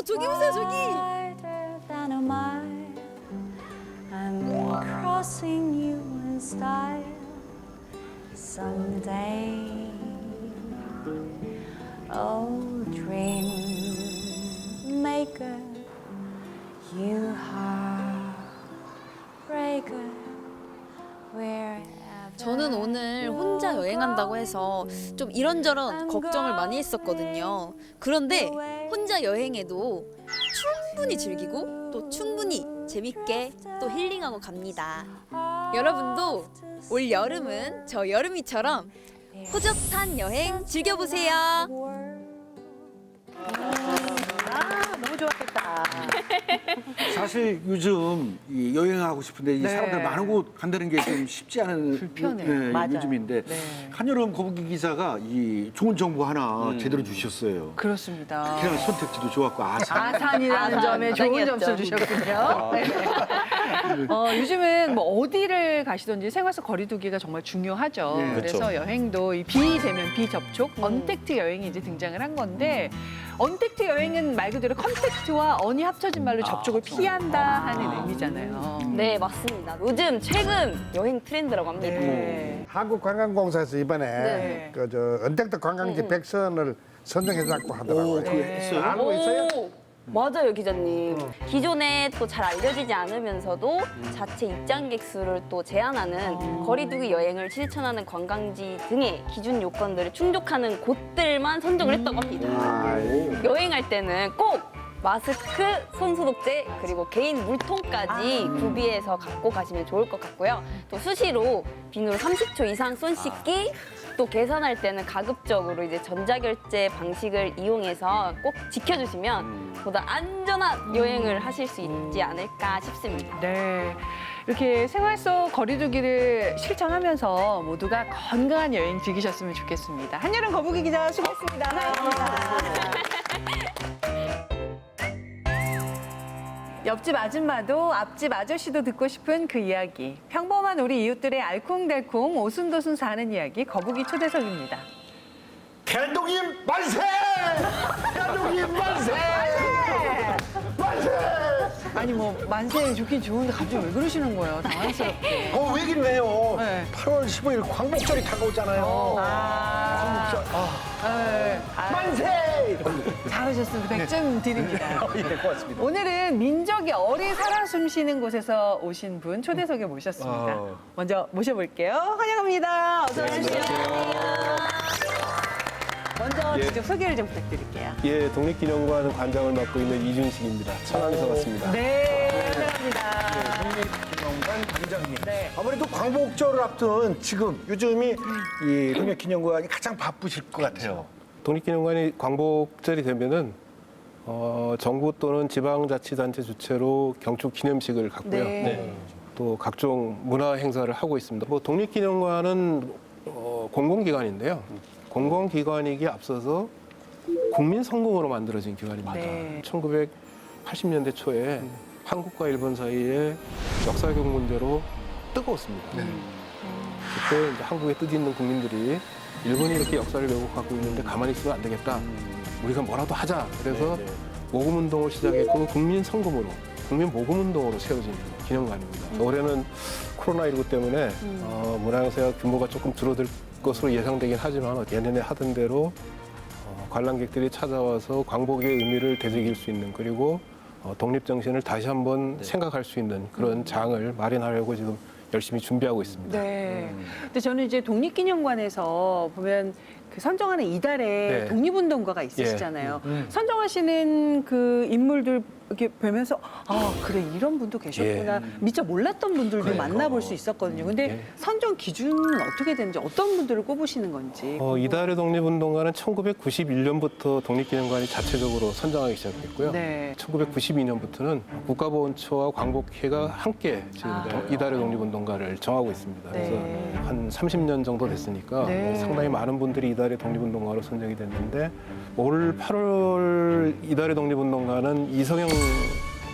저기 보세요, 저기. I'm crossing you in style someday. Oh, dream maker, you heartbreaker, wherever. 저는 오늘 혼자 여행한다고 해서 좀 이런저런 걱정을 많이 했었거든요. 그런데 혼자 여행해도 충분히 즐기고 또 충분히 재밌게 또 힐링하고 갑니다. 여러분도 올 여름은 저 여름이처럼 호젓한 여행 즐겨보세요. 너무 좋았겠다. 사실 요즘 이 여행하고 싶은데 이 네. 사람들 많은 곳 간다는 게 좀 쉽지 않은 불편해요. 맞아요. 요즘인데 네. 한여름 거북이 기자가 이 좋은 정보 하나 제대로 주셨어요. 그렇습니다. 그냥 선택지도 좋았고 아산이라는 점에 좋은 점수를 주셨군요. 네. 요즘은 뭐 어디를 가시든지 생활 속 거리두기가 정말 중요하죠. 네. 그래서 그렇죠. 여행도 이 비대면 비접촉, 언택트 여행이 이제 등장을 한 건데 언택트 여행은 말 그대로 컨택트와 언이 합쳐진 말로 접촉을 피한다 하는 의미잖아요. 네, 맞습니다. 요즘 최근 여행 트렌드라고 합니다. 네. 한국관광공사에서 이번에 네. 그저 언택트 관광지 100선을 선정해갖고 하더라고요. 알고 있어요? 오, 맞아요, 기자님. 기존에 또 잘 알려지지 않으면서도 자체 입장객 수를 또 제한하는 거리두기 여행을 실천하는 관광지 등의 기준 요건들을 충족하는 곳들만 선정을 했다고 합니다. 여행할 때는 꼭 마스크, 손소독제, 그리고 개인 물통까지 구비해서 갖고 가시면 좋을 것 같고요. 또 수시로 비누로 30초 이상 손 씻기, 또 계산할 때는 가급적으로 이제 전자결제 방식을 이용해서 꼭 지켜주시면 보다 안전한 여행을 하실 수 있지 않을까 싶습니다. 네. 이렇게 생활 속 거리두기를 실천하면서 모두가 건강한 여행 즐기셨으면 좋겠습니다. 한여름 거북이 기자 수고했습니다. 옆집 아줌마도 앞집 아저씨도 듣고 싶은 그 이야기. 평범한 우리 이웃들의 알콩달콩 오순도순 사는 이야기 거북이 초대석입니다. 대동님 만세! 대동님 만세! 만세! 아니 뭐 만세 좋긴 좋은데 갑자기 왜 그러시는 거예요? 당황스럽게. 왜긴 왜요? 네. 8월 15일 광복절이 다가오잖아요. 광복절. 만세! 잘하셨습니다. 100점 드립니다. 예, 고맙습니다. 오늘은 민족이 어린 살아 숨쉬는 곳에서 오신 분 초대석에 모셨습니다. 먼저 모셔볼게요. 환영합니다. 어서 오십시오. 먼저 직접 소개를 좀 부탁드릴게요. 예, 독립기념관 관장을 맡고 있는 이준식입니다. 천안에서 왔습니다. 네, 환영합니다. 독립기념관 관장님. 네. 아무래도 광복절을 앞둔 지금 요즘이 이 독립기념관이 가장 바쁘실 것 같아요. 독립기념관이 광복절이 되면은 정부 또는 지방자치단체 주최로 경축 기념식을 갖고요. 네. 또 각종 문화 행사를 하고 있습니다. 뭐 독립기념관은 공공기관인데요. 공공기관이기에 앞서서 국민 성공으로 만들어진 기관입니다. 네. 1980년대 초에 한국과 일본 사이에 역사적 문제로 뜨거웠습니다. 그때 이제 한국에 뜻있는 국민들이 일본이 이렇게 역사를 왜곡하고 있는데 가만히 있으면 안 되겠다. 우리가 뭐라도 하자. 그래서 모금운동을 시작했고 국민 성금으로, 국민 모금운동으로 세워진 기념관입니다. 올해는 코로나19 때문에 문화행사가 규모가 조금 줄어들 것으로 예상되긴 하지만 예년에 하던 대로 관람객들이 찾아와서 광복의 의미를 되새길 수 있는 그리고 독립정신을 다시 한번 생각할 수 있는 그런 장을 마련하려고 지금 열심히 준비하고 있습니다. 네. 근데 저는 이제 독립기념관에서 보면 그 선정하는 이달에 네. 독립운동가가 있으시잖아요. 선정하시는 그 인물들 이렇게 뵈면서 아 그래 이런 분도 계셨구나 미처 몰랐던 분들도 그러니까. 만나볼 수 있었거든요. 근데 선정 기준은 어떻게 되는지 어떤 분들을 꼽으시는 건지. 이달의 독립운동가는 1991년부터 독립기념관이 자체적으로 선정하기 시작했고요. 네. 1992년부터는 국가보훈처와 광복회가 함께 지금 이달의 독립운동가를 정하고 있습니다. 그래서 한 30년 정도 됐으니까 네. 상당히 많은 분들이 이달의 독립운동가로 선정이 됐는데 올 8월 이달의 독립운동가는 이석영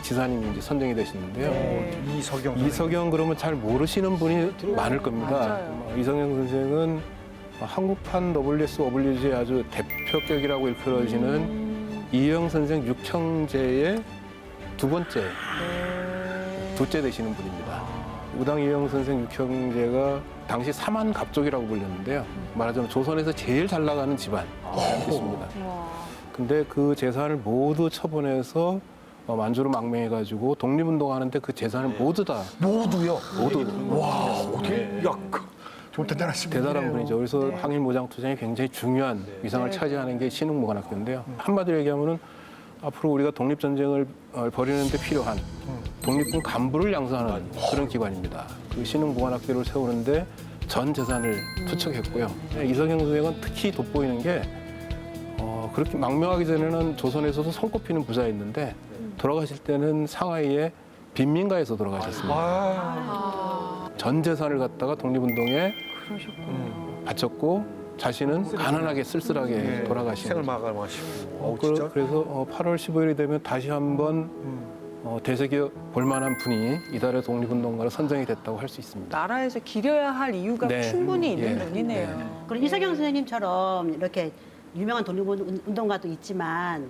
지사님이 이제 선정이 되시는데요. 이석영 그러면 잘 모르시는 분이 많을 겁니다. 이석영 선생은 한국판 WSWG의 아주 대표격이라고 일컬어지는 이영 선생 육형제의 둘째 되시는 분입니다. 우당 이영 선생 육형제가 당시 사만 갑족이라고 불렸는데요. 말하자면 조선에서 제일 잘 나가는 집안이었습니다. 근데 그 재산을 모두 처분해서 만주로 망명해가지고 독립운동하는데 그 재산을 모두 다 모두요? 모두. 와, 어떻게 좀 대단하십니다. 대단한 분이죠. 그래서 항일 무장투쟁이 굉장히 중요한 위상을 차지하는 게 신흥무관학교인데요. 한마디로 얘기하면은 앞으로 우리가 독립전쟁을 벌이는 데 필요한 독립군 간부를 양성하는 그런 기관입니다. 그 신흥무관학교를 세우는데 전 재산을 투척했고요. 이석영 선생은 특히 돋보이는 게 그렇게 망명하기 전에는 조선에서도 손꼽히는 부자였는데 돌아가실 때는 상하이의 빈민가에서 돌아가셨습니다. 전 재산을 갖다가 독립운동에 바쳤고 자신은 가난하게 쓸쓸하게 돌아가신. 생을 마감하시고. 그래서 8월 15일이 되면 다시 한번 되새겨 볼만한 분이 이달의 독립운동가로 선정이 됐다고 할 수 있습니다. 나라에서 기려야 할 이유가 충분히 있는 분이네요. 그럼 이석영 선생님처럼 이렇게 유명한 독립운동가도 있지만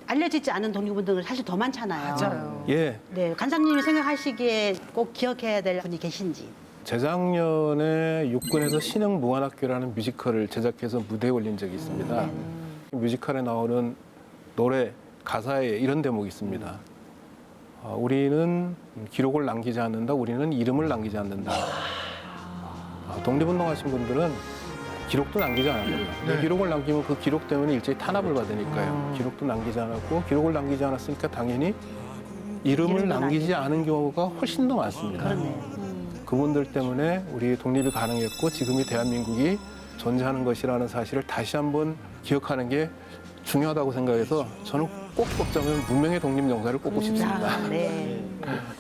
알려지지 않은 독립운동은 사실 더 많잖아요. 맞아요. 예. 네, 관장님이 생각하시기에 꼭 기억해야 될 분이 계신지. 재작년에 육군에서 신흥무관학교라는 뮤지컬을 제작해서 무대에 올린 적이 있습니다. 뮤지컬에 나오는 노래, 가사에 이런 대목이 있습니다. 우리는 기록을 남기지 않는다. 우리는 이름을 남기지 않는다. 독립운동하신 분들은 기록도 남기지 않았거든요. 기록을 남기면 그 기록 때문에 일제히 탄압을 받으니까요. 기록도 남기지 않았고 기록을 남기지 않았으니까 당연히 이름을 남기지 않은 경우가 훨씬 더 많습니다. 그분들 때문에 우리 독립이 가능했고 지금의 대한민국이 존재하는 것이라는 사실을 다시 한번 기억하는 게 중요하다고 생각해서 저는 꼭 꼽자면 무명의 독립영사를 꼽고 싶습니다.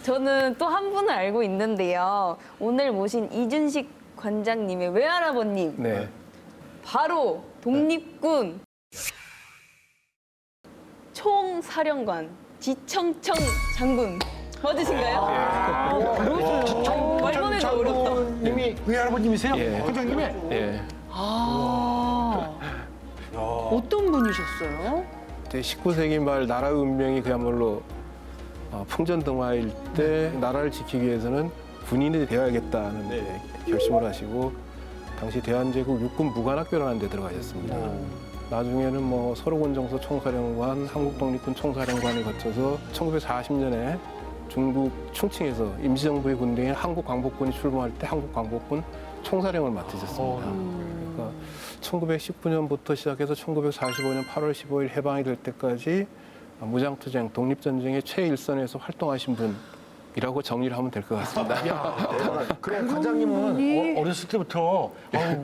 저는 또 한 분을 알고 있는데요. 오늘 모신 이준식 관장님의 외할아버님. 네. 바로 독립군 총사령관 지청청 장군 맞으신가요? 말만 해도 어렵다. 님이 외할아버님이세요? 관장님이? 예. 어떤 분이셨어요? 19세기 말 나라의 운명이 그야말로 풍전등화일 때 나라를 지키기 위해서는 군인이 되어야겠다는 결심을 하시고 당시 대한제국 육군 무관학교라는 데 들어가셨습니다. 나중에는 뭐 서로군정서 총사령관, 한국독립군 총사령관을 거쳐서 1940년에 중국 충칭에서 임시정부의 군대인 한국광복군이 출범할 때 한국광복군 총사령을 맡으셨습니다. 그러니까 1919년부터 시작해서 1945년 8월 15일 해방이 될 때까지 무장투쟁, 독립전쟁의 최일선에서 활동하신 분이라고 정리를 하면 될 것 같습니다. 그럼 관장님은 어렸을 때부터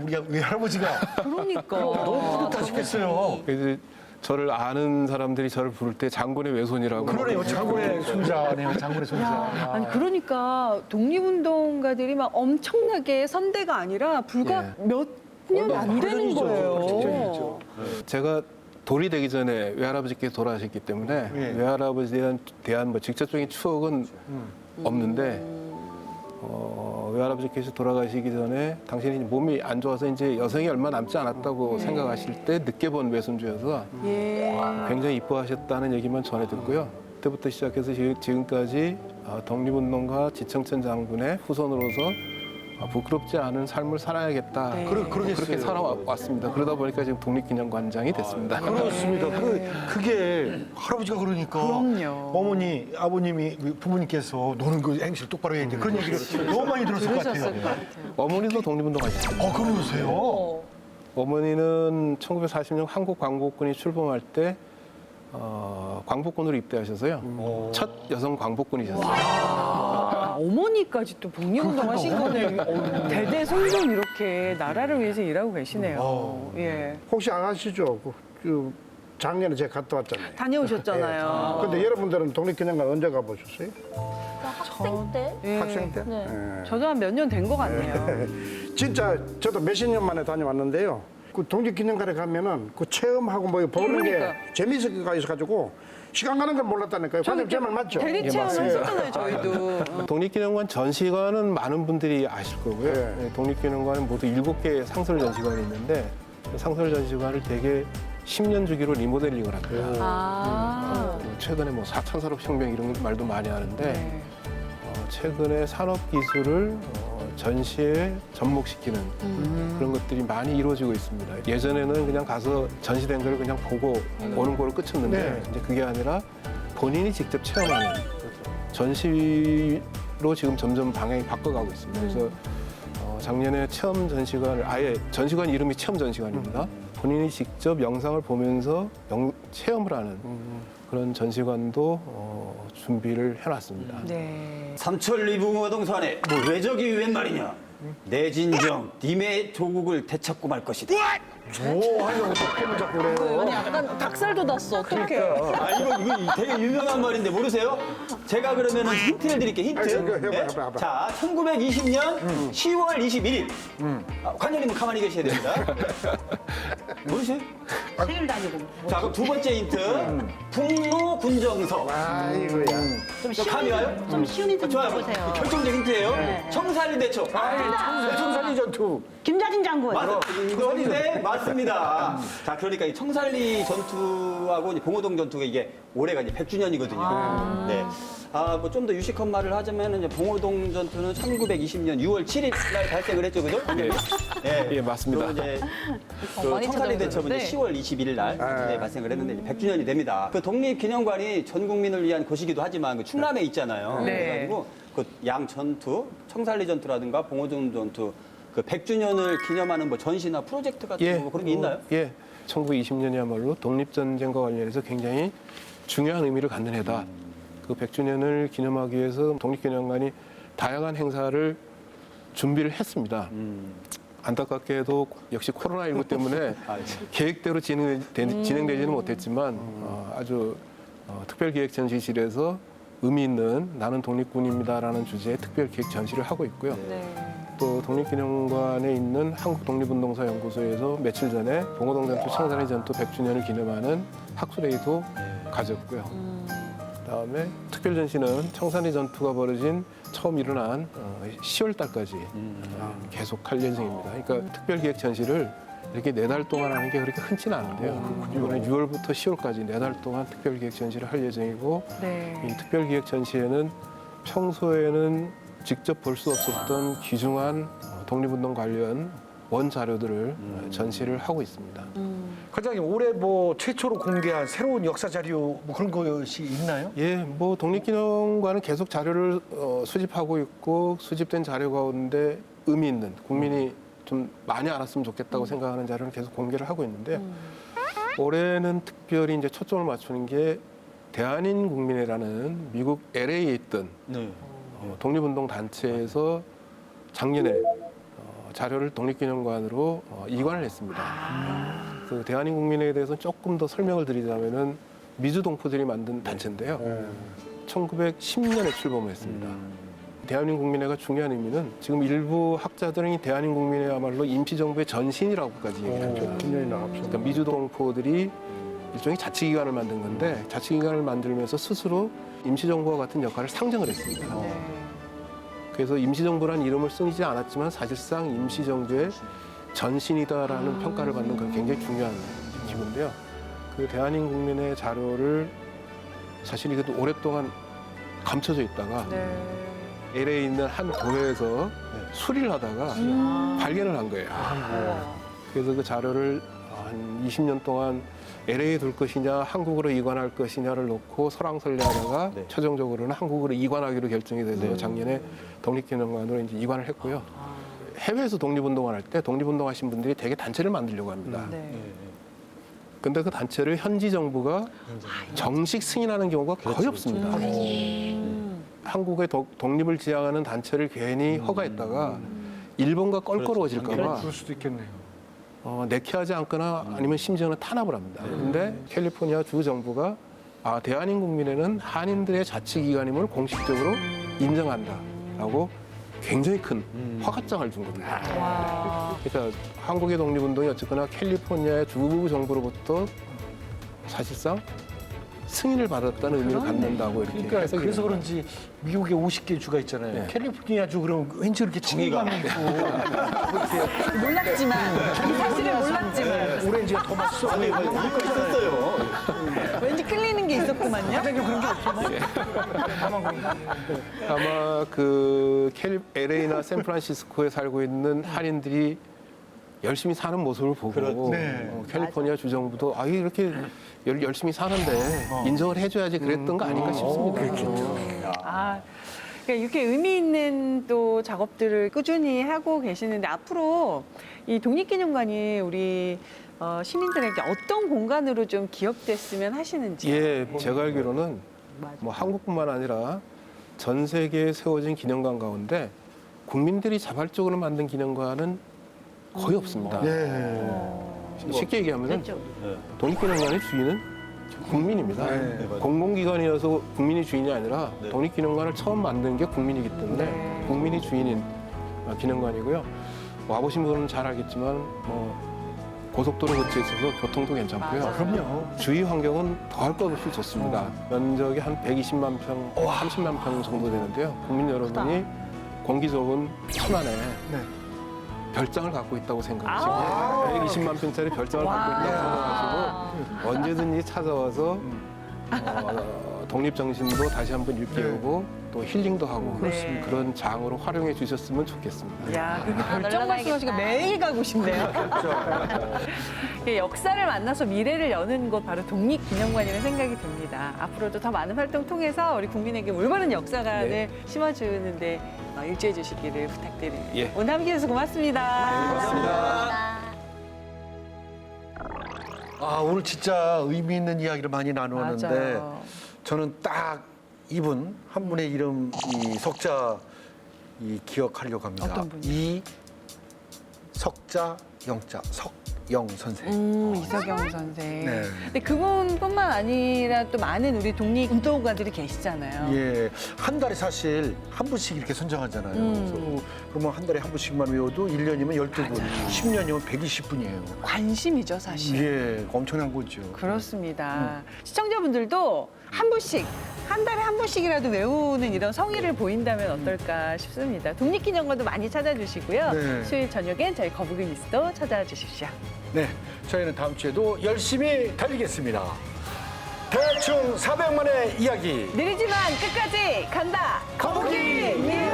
우리 외할아버지가 너무 뿌듯하시겠어요. 그래서 저를 아는 사람들이 저를 부를 때 장군의 외손이라고. 그러네요. 장군의 손자네요. 장군의 손자. 아니 그러니까 독립운동가들이 막 엄청나게 선대가 아니라 불과 몇 년 안 되는 거예요. 제가 돌이 되기 전에 외할아버지께서 돌아가셨기 때문에 외할아버지에 대한 뭐 직접적인 추억은 없는데 외할아버지께서 돌아가시기 전에 당신이 몸이 안 좋아서 이제 여성이 얼마 남지 않았다고 생각하실 때 늦게 본 외손주여서 굉장히 이뻐하셨다는 얘기만 전해 듣고요. 그때부터 시작해서 지금까지 독립운동가 지청천 장군의 후손으로서 부끄럽지 않은 삶을 살아야겠다. 그렇게 살아왔습니다. 그러다 보니까 지금 독립기념관장이 됐습니다. 그렇습니다. 그게 할아버지가 그러니까 어머니, 아버님이 부모님께서 너는 그 행실 똑바로 해야 돼. 그런 얘기를 너무 많이 들었을 것 같아요. 어머니도 독립운동하셨습니다. 그러세요? 어머니는 1940년 한국광복군이 출범할 때 광복군으로 입대하셔서요. 첫 여성 광복군이셨어요. 어머니까지 또 독립운동 하신 거는 대대손손 이렇게 나라를 위해서 일하고 계시네요. 예. 혹시 안 아시죠? 그 작년에 제가 갔다 왔잖아요. 다녀오셨잖아요. 근데 여러분들은 독립기념관 언제 가보셨어요? 학생 때? 예. 학생 때? 네. 저도 한 몇 년 된 것 같네요. 진짜 저도 몇십 년 만에 다녀왔는데요. 그 독립기념관에 가면은 그 체험하고 뭐 보는 그러니까. 게 재미있어가 있어가지고 시간 가는 걸 몰랐다니까요. 관장님 제 말 맞죠? 대리 예, 체험을 맞습니다. 했었잖아요, 저희도. 독립기념관 전시관은 많은 분들이 아실 거고요. 네, 독립기념관은 모두 7개의 상설 전시관이 있는데 그 상설 전시관을 되게 10년 주기로 리모델링을 합니다. 최근에 뭐 4차 산업혁명 이런 말도 많이 하는데 최근에 산업기술을 전시에 접목시키는 그런 것들이 많이 이루어지고 있습니다. 예전에는 그냥 가서 전시된 걸 그냥 보고 오는 걸로 끝쳤는데 이제 그게 아니라 본인이 직접 체험하는 전시로 지금 점점 방향이 바꿔가고 있습니다. 그래서 작년에 체험 전시관을 아예 전시관 이름이 체험 전시관입니다. 본인이 직접 영상을 보면서 체험을 하는 그런 전시관도 준비를 해놨습니다. 네. 삼천리붕어동산에 뭐 외적이 웬 말이냐? 내 진정, 님의 조국을 되찾고 말 것이다. 오, 하려고 또 자꾸 그래요. 아니, 약간 닭살 돋았어. 어떡해. 아, 이거 되게 유명한 말인데 모르세요? 제가 그러면 힌트를 드릴게요, 힌트. 해봐. 자, 1920년 10월 21일. 관장님은 가만히 계셔야 됩니다. 모르세요? 생일 다니고. 자, 그럼 두 번째 힌트. 북로 군정서. 아이고야. 좀 감이 와요? 좀 쉬운 힌트 좀 좋아요. 줘보세요. 결정적 힌트예요. 청산리 대첩. 청산리 전투. 김자진 장군. 그런데 맞습니다. 자, 그러니까 이 청산리 전투하고 이제 봉오동 전투가 이게 올해가 이제 100주년이거든요. 네. 뭐 좀 더 유식한 말을 하자면 이제 봉오동 전투는 1920년 6월 7일 날 발생을 했죠, 그죠? 네. 예, 맞습니다. 또 이제 그 많이 청산리 대첩은 이제 찾아오셨는데. 10월 21일 날 발생을 했는데 이제 100주년이 됩니다. 그 독립기념관이 전 국민을 위한 곳이기도 하지만 그 충남에 있잖아요. 네. 그래가지고 그 양 전투, 청산리 전투라든가 봉오동 전투 그 100주년을 기념하는 뭐 전시나 프로젝트 같은 거 그런 게 있나요? 예, 1920년이야말로 독립전쟁과 관련해서 굉장히 중요한 의미를 갖는 해다. 그 100주년을 기념하기 위해서 독립기념관이 다양한 행사를 준비를 했습니다. 안타깝게도 역시 코로나19 때문에 계획대로 진행되지는 못했지만 아주 특별기획전시실에서 의미 있는 나는 독립군입니다라는 주제의 특별기획 전시를 하고 있고요. 또 독립기념관에 있는 한국독립운동사 연구소에서 며칠 전에 봉오동 전투, 청산리 전투 100주년을 기념하는 학술회의도 가졌고요. 그다음에 특별 전시는 청산리 전투가 벌어진 처음 일어난 10월 달까지 계속 할 예정입니다. 그러니까 특별기획 전시를 이렇게 4달 동안 하는 게 그렇게 흔치는 않은데요. 이번에 6월부터 10월까지 4달 동안 특별기획 전시를 할 예정이고 이 특별기획 전시에는 평소에는 직접 볼 수 없었던 귀중한 독립운동 관련 원자료들을 전시를 하고 있습니다. 과장님 올해 뭐 최초로 공개한 새로운 역사 자료 뭐 그런 것이 있나요? 예, 뭐 독립기념관은 계속 자료를 수집하고 있고 수집된 자료 가운데 의미 있는 국민이 좀 많이 알았으면 좋겠다고 생각하는 자료를 계속 공개를 하고 있는데 올해는 특별히 이제 초점을 맞추는 게 대한인국민회라는 미국 LA에 있던 독립운동 단체에서 작년에 자료를 독립기념관으로 이관을 했습니다. 그 대한인국민회에 대해서 조금 더 설명을 드리자면은 미주동포들이 만든 단체인데요. 1910년에 출범을 했습니다. 대한민국민회가 중요한 의미는 지금 일부 학자들은 이 대한민국민회야말로 임시정부의 전신이라고까지 얘기를 하죠. 그러니까 미주동포들이 일종의 자치기관을 만든 건데 자치기관을 만들면서 스스로 임시정부와 같은 역할을 상정을 했습니다. 그래서 임시정부라는 이름을 쓰지 않았지만 사실상 임시정부의 전신이다라는 평가를 받는 건 굉장히 중요한 기구인데요. 그 대한민국민회 자료를 사실 이것도 오랫동안 감춰져 있다가 LA에 있는 한 교회에서 수리를 하다가 발견을 한 거예요. 그래서 그 자료를 한 20년 동안 LA에 둘 것이냐 한국으로 이관할 것이냐를 놓고 설왕설래하다가 최종적으로는 한국으로 이관하기로 결정이 돼서 작년에 독립기념관으로 이제 이관을 했고요. 해외에서 독립운동을 할 때 독립운동하신 분들이 되게 단체를 만들려고 합니다. 근데 그 단체를 현지 정부가 정식 승인하는 경우가 거의 없습니다. 한국의 독립을 지향하는 단체를 괜히 허가했다가 일본과 껄끄러워질까 봐 그럴 수도 있겠네요. 내키하지 않거나 아니면 심지어는 탄압을 합니다. 근데 캘리포니아 주 정부가 대한민국민회는 한인들의 자치기관임을 공식적으로 인정한다라고 굉장히 큰 허가장을 준 겁니다. 그러니까 한국의 독립운동이 어쨌거나 캘리포니아의 주 정부로부터 사실상 승인을 받았다는 의미를 갖는다고 이렇게 그러니까 해석이 그래서 됩니다. 그런지 미국에 50개 주가 있잖아요. 네. 캘리포니아주 그럼 왠지 이렇게 정의감이 있고 몰랐지만 이 사실을 몰랐지만 오렌지가 더 맛있어. 아니, 이거 있었어요. 왠지 끌리는 게 있었구만요. 사장님 그런 게 없잖아요. 아마 그 LA나 샌프란시스코에 살고 있는 한인들이 열심히 사는 모습을 보고 네. 캘리포니아 주정부도 이렇게 열심히 사는데 인정을 해줘야지 그랬던 거 아닌가 싶습니다. 그러니까 이렇게 의미 있는 또 작업들을 꾸준히 하고 계시는데 앞으로 이 독립기념관이 우리 시민들에게 어떤 공간으로 좀 기억됐으면 하시는지. 예, 제가 알기로는 뭐 한국뿐만 아니라 전 세계에 세워진 기념관 가운데 국민들이 자발적으로 만든 기념관은 거의 없습니다. 쉽게 얘기하면 독립기념관의 주인은 국민입니다. 공공기관이어서 국민이 주인이 아니라 독립기념관을 처음 만든 게 국민이기 때문에 국민이 주인인 기념관이고요. 와보신 분은 잘 알겠지만 고속도로 거치에 있어서 교통도 괜찮고요. 그럼요. 주위 환경은 더할 것 없이 좋습니다. 면적이 한 120만 평, 30만 평 정도 되는데요. 국민 여러분이 공기 좋은 천안에 별장을 갖고 있다고 생각하시고 120만 평짜리 별장을 갖고 있다고 생각하시고 언제든지 찾아와서 독립 정신도 다시 한번 일깨우고 또 힐링도 하고 그런 장으로 활용해 주셨으면 좋겠습니다. 야, 그렇게 별장 말씀하시니까 매일 가고 싶네요. 역사를 만나서 미래를 여는 곳 바로 독립기념관이라는 생각이 듭니다. 앞으로도 더 많은 활동 통해서 우리 국민에게 올바른 역사관을 심어주는데 일조해 주시기를 부탁드립니다. 예. 오늘 함께해 주셔서 고맙습니다. 고맙습니다. 오늘 진짜 의미 있는 이야기를 많이 나누었는데 맞아요. 저는 딱 이분 한 분의 이름 이 석자 기억하려고 합니다. 어떤 분이요? 석자 영자 석영 선생. 이석영 선생. 네. 근데 그분뿐만 아니라 또 많은 우리 독립운동가들이 계시잖아요. 예, 한 달에 사실 한 분씩 이렇게 선정하잖아요. 그래서 그러면 한 달에 한 분씩만 외워도 1년이면 12분, 10년이면 120분이에요. 관심이죠, 사실. 예, 엄청난 거죠. 그렇습니다. 시청자분들도 한 분씩, 한 달에 한 분씩이라도 외우는 이런 성의를 보인다면 어떨까 싶습니다. 독립기념관도 많이 찾아주시고요. 네. 수요일 저녁엔 저희 거북이 뉴스도 찾아와 주십시오. 네, 저희는 다음 주에도 열심히 달리겠습니다. 대충 400만의 이야기. 느리지만 끝까지 간다. 거북이 뉴스.